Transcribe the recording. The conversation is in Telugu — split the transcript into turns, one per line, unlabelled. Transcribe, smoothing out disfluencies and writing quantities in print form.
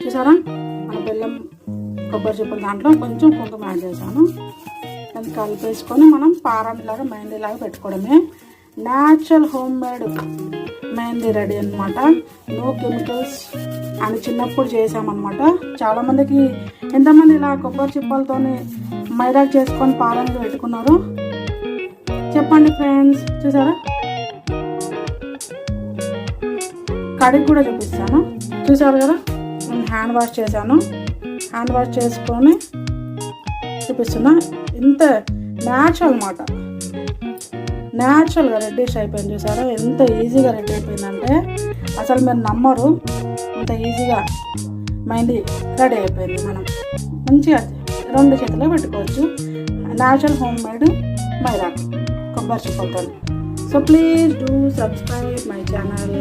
చూసారా, మన బెల్లం కొబ్బరి చిప్పలు దాంట్లో కొంచెం కుంకుమ యాడ్ చేశాను. అది కలిపేసుకొని మనం పారాణిలాగా మెహందీలాగా పెట్టుకోవడమే. Natural home made mehndi ready అనమాట. నో కెమికల్స్ అని చిన్నప్పుడు చేసామన్నమాట. చాలామందికి ఎంతమంది ఇలా కొబ్బరి చిప్పలతో మైదా చేసుకొని పారాణిలు పెట్టుకున్నారు చెప్పండి ఫ్రెండ్స్. చూసారా, కడిగి కూడా చూపిస్తాను. చూసారు కదా, నేను హ్యాండ్ వాష్ చేశాను. హ్యాండ్ వాష్ చేసుకొని చూపిస్తున్నా. ఇంత న్యాచురల్ అన్నమాట. న్యాచురల్గా రెడ్డిష్ అయిపోయింది. చూసారా ఎంత ఈజీగా రెడీ అయిపోయిందంటే అసలు మీరు నమ్మరు. ఇంత ఈజీగా మెహందీ రెడీ అయిపోయింది. మనం మంచిగా 2 చేతుల్లో పెట్టుకోవచ్చు. న్యాచురల్ హోమ్ మేడ్ మైదా కొబ్బరి చిప్పలతో. So please do subscribe my channel.